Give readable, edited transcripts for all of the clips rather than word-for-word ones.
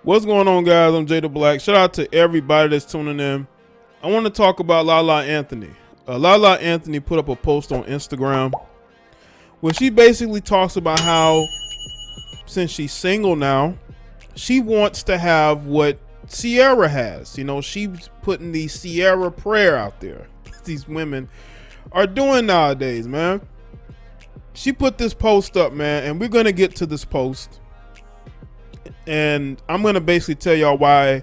What's going on, guys? I'm Jay the Black. Shout out to everybody that's tuning in. I want to talk about Lala Anthony. Lala Anthony put up a post on Instagram where she basically talks about how, since she's single now, she wants to have what Ciara has. You know, she's putting the Ciara prayer out there. These women are doing nowadays, man. She put this post up, man, and we're going to get to this post. And I'm going to basically tell y'all why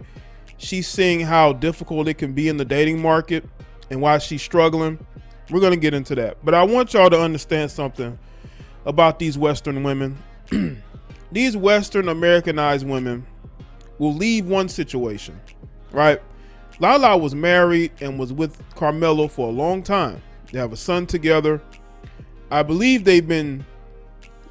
she's seeing how difficult it can be in the dating market and why she's struggling. We're going to get into that. But I want y'all to understand something about these Western women. These Western Americanized women will leave one situation, right? Lala was married and was with Carmelo for a long time. They have a son together. I believe they've been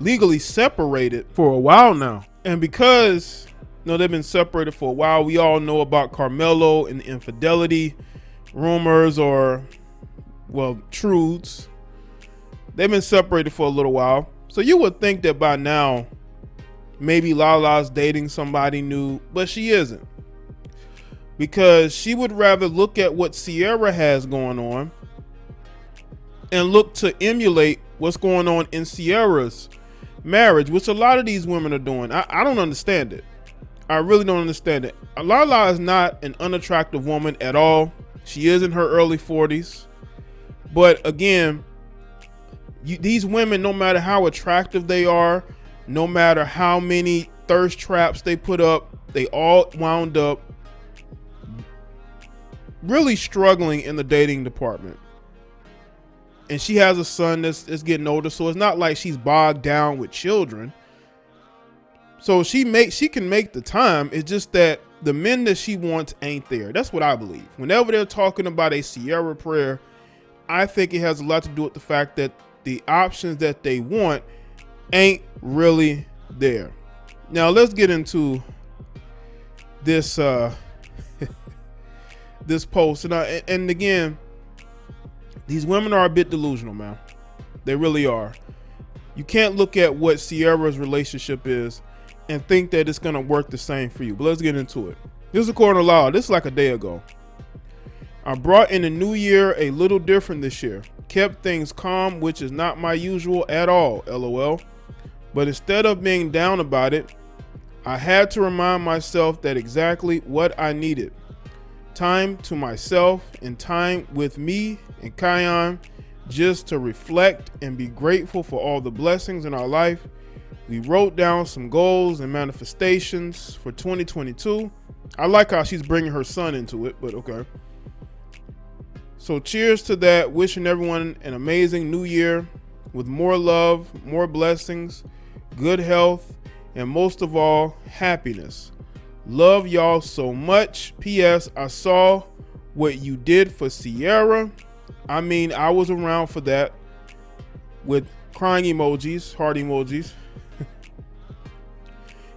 legally separated for a while now. And because, you know, they've been separated for a while, we all know about Carmelo and the infidelity rumors, or, well, truths. They've been separated for a little while. So you would think that by now, maybe Lala's dating somebody new, but she isn't. Because she would rather look at what Ciara has going on and look to emulate what's going on in Ciara's marriage, which a lot of these women are doing. I don't understand it. I really don't understand it. Lala is not an unattractive woman at all. She is in her early 40s. But again, these women, no matter how attractive they are, no matter how many thirst traps they put up, they all wound up really struggling in the dating department. And she has a son that's getting older, so it's not like she's bogged down with children. So she can make the time. It's just that the men that she wants ain't there. That's what I believe. Whenever they're talking about a Ciara prayer, I think it has a lot to do with the fact that the options that they want ain't really there. Now let's get into this this post. And again, these women are a bit delusional, man. They really are. You can't look at what Ciara's relationship is and think that it's going to work the same for you. But let's get into it. This is according to Lala. This is like a day ago. I brought in the new year a little different this year. Kept things calm, which is not my usual at all, LOL. But instead of being down about it, I had to remind myself that exactly what I needed. Time to myself and time with me and Kion, just to reflect and be grateful for all the blessings in our life. We wrote down some goals and manifestations for 2022. I like how she's bringing her son into it, but okay. So cheers to that. Wishing everyone an amazing new year with more love, more blessings, good health, and most of all, happiness. Love y'all so much. P.S. I saw what you did for Ciara. I mean, I was around for that, with crying emojis, heart emojis.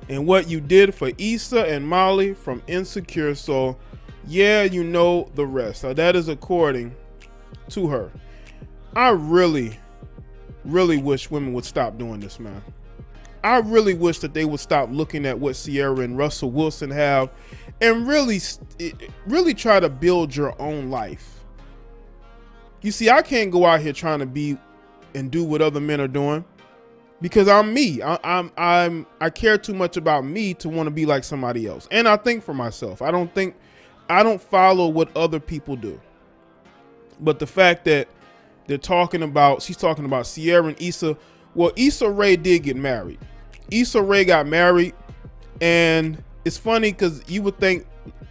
And what you did for Issa and Molly from Insecure. So yeah, you know the rest. Now, that is according to her. I really, really wish women would stop doing this, man. I really wish that they would stop looking at what Ciara and Russell Wilson have and really try to build your own life. You see, I can't go out here trying to be and do what other men are doing because I'm me. I care too much about me to want to be like somebody else. And I think for myself. I don't follow what other people do. But the fact that she's talking about Ciara and Issa. Well, Issa Rae did get married. Issa Rae got married, and it's funny because you would think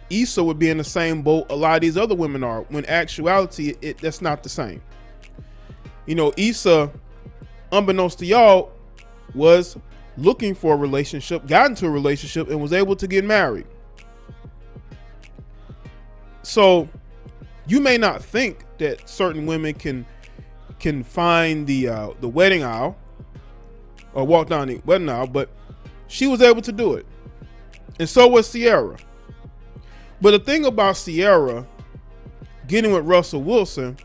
Issa would be in the same boat a lot of these other women are, when actuality, that's not the same. You know, Issa, unbeknownst to y'all, was looking for a relationship, got into a relationship, and was able to get married. So you may not think that certain women can find the wedding aisle or walk down the wedding aisle, but she was able to do it. And so was Ciara. But the thing about Ciara getting with Russell Wilson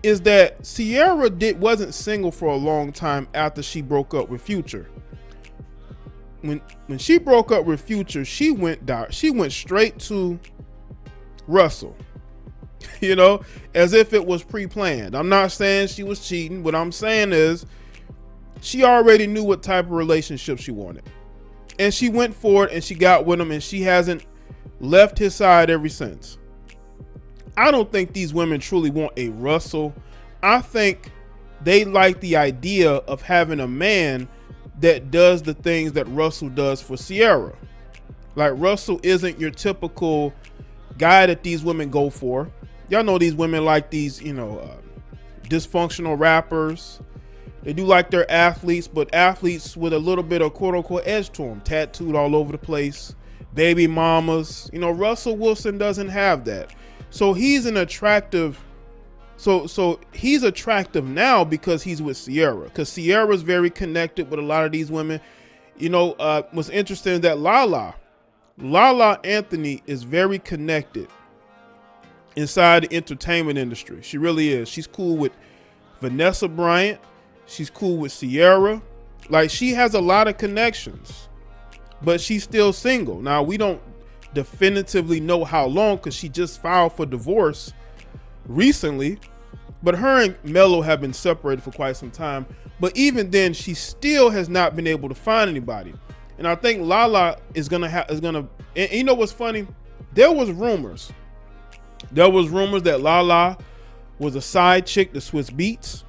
is that Ciara wasn't single for a long time after she broke up with Future. when she broke up with Future, she went straight to Russell, you know, as if it was pre-planned. I'm not saying she was cheating. What I'm saying is she already knew what type of relationship she wanted, and she went for it, and she got with him, and she hasn't left his side ever since. I don't think these women truly want a Russell. I think they like the idea of having a man that does the things that Russell does for Ciara. Like, Russell isn't your typical guy that these women go for. Y'all know these women like these, you know, dysfunctional rappers. They do like their athletes, but athletes with a little bit of quote unquote edge to them, tattooed all over the place, baby mamas. You know, Russell Wilson doesn't have that. So he's an attractive, so he's attractive now because he's with Ciara, because Ciara's very connected with a lot of these women. You know, what's interesting is that Lala Anthony is very connected inside the entertainment industry. She really is. She's cool with Vanessa Bryant. She's cool with Ciara. Like, she has a lot of connections, but she's still single. Now, we don't definitively know how long, because she just filed for divorce recently, but her and Melo have been separated for quite some time. But even then, she still has not been able to find anybody. And I think Lala is gonna and you know what's funny? There was rumors that Lala was a side chick to Swiss Beats.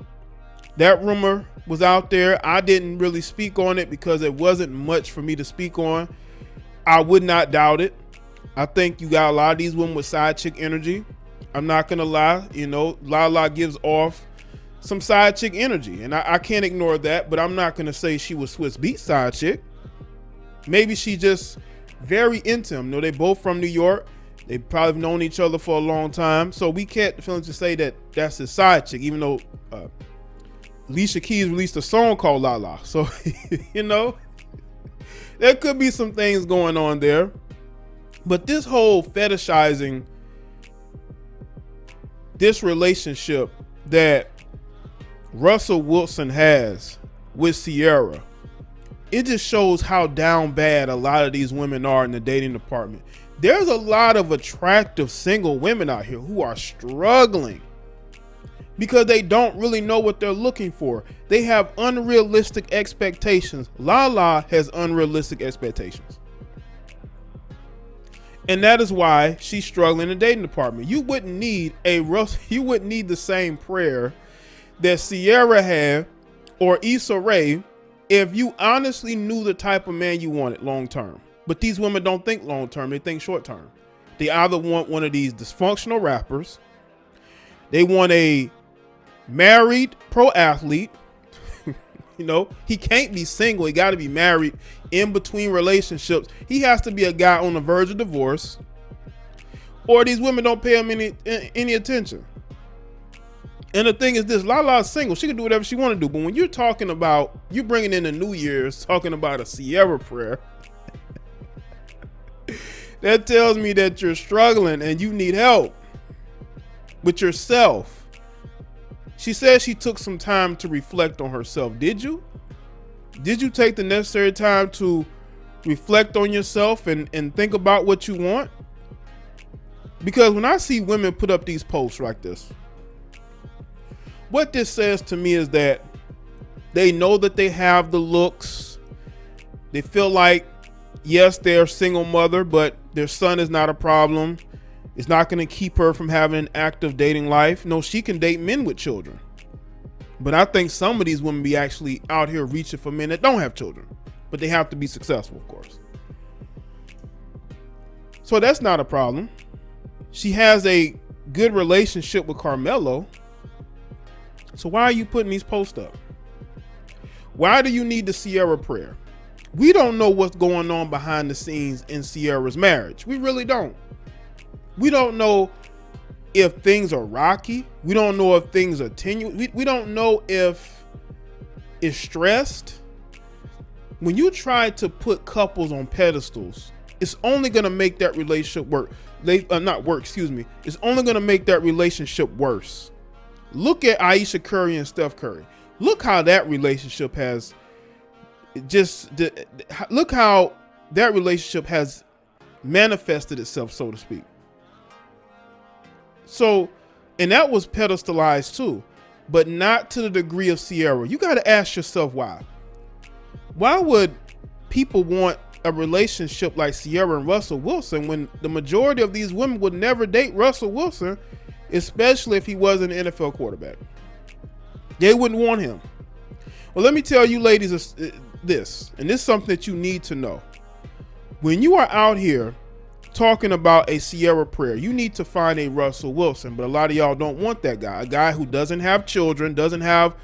That rumor was out there. I didn't really speak on it because it wasn't much for me to speak on. I would not doubt it. I think you got a lot of these women with side chick energy. I'm not gonna lie, you know, Lala gives off some side chick energy, and I can't ignore that, but I'm not gonna say she was Swiss Beats side chick. Maybe she just very into him. You know, they both from New York. They probably known each other for a long time, so we can't feel to say that that's his side chick, even though Alicia Keys released a song called Lala. So, you know, there could be some things going on there. But this whole fetishizing this relationship that Russell Wilson has with Ciara, it just shows how down bad a lot of these women are in the dating department. There's a lot of attractive single women out here who are struggling because they don't really know what they're looking for. They have unrealistic expectations. Lala has unrealistic expectations. And that is why she's struggling in the dating department. You wouldn't need the same prayer that Ciara had or Issa Rae if you honestly knew the type of man you wanted long term. But these women don't think long term, they think short term. They either want one of these dysfunctional rappers, they want a married pro athlete. You know, he can't be single, he got to be married in between relationships. He has to be a guy on the verge of divorce, or these women don't pay him any attention. And the thing is this, Lala's single, she can do whatever she want to do, but when you're talking about, you bringing in the New Year's, talking about a Ciara prayer, that tells me that you're struggling and you need help with yourself. She said she took some time to reflect on herself. Did you? Did you take the necessary time to reflect on yourself and think about what you want? Because when I see women put up these posts like this, what this says to me is that they know that they have the looks. They feel like, yes, they're a single mother, but their son is not a problem. It's not going to keep her from having an active dating life. No, she can date men with children. But I think some of these women be actually out here reaching for men that don't have children, but they have to be successful, of course. So that's not a problem. She has a good relationship with Carmelo. So why are you putting these posts up? Why do you need the Ciara prayer? We don't know what's going on behind the scenes in Ciara's marriage. We really don't. We don't know if things are rocky. We don't know if things are tenuous. We don't know if it's stressed. When you try to put couples on pedestals, it's only going to make that relationship work. It's only going to make that relationship worse. Look at Ayesha Curry and Steph Curry. Look how that relationship has look how that relationship has manifested itself, so to speak. So, and that was pedestalized too, but not to the degree of Ciara. You got to ask yourself why. Why would people want a relationship like Ciara and Russell Wilson when the majority of these women would never date Russell Wilson, especially if he wasn't an NFL quarterback? They wouldn't want him. Well, let me tell you ladies this, and this is something that you need to know. When you are out here talking about a Ciara prayer, you need to find a Russell Wilson, but a lot of y'all don't want that guy. A guy who doesn't have children, doesn't have,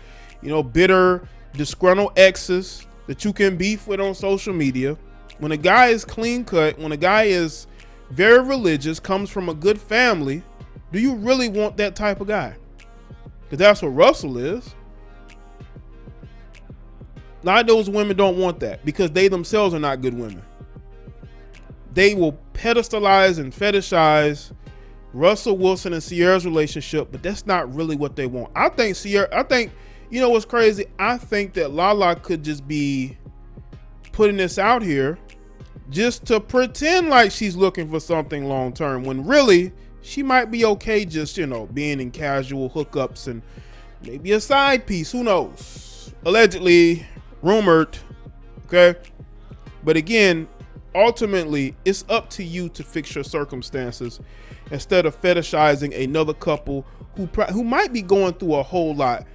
bitter, disgruntled exes that you can beef with on social media. When a guy is clean cut, when a guy is very religious, comes from a good family, do you really want that type of guy? Because that's what Russell is. A lot of those women don't want that because they themselves are not good women. They will pedestalize and fetishize Russell Wilson and Ciara's relationship, but that's not really what they want. I think you know what's crazy? I think that Lala could just be putting this out here just to pretend like she's looking for something long term, when really she might be okay just, being in casual hookups and maybe a side piece. Who knows? Allegedly, rumored. Okay. But again, ultimately, it's up to you to fix your circumstances instead of fetishizing another couple who might be going through a whole lot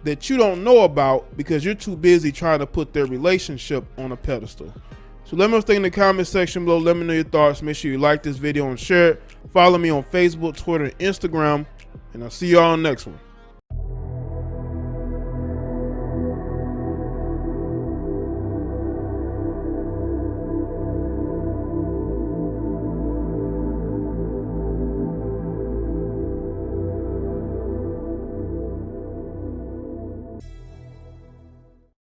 that you don't know about because you're too busy trying to put their relationship on a pedestal. So let me know in the comment section below. Let me know your thoughts. Make sure you like this video and share it. Follow me on Facebook, Twitter, and Instagram. And I'll see y'all on the next one.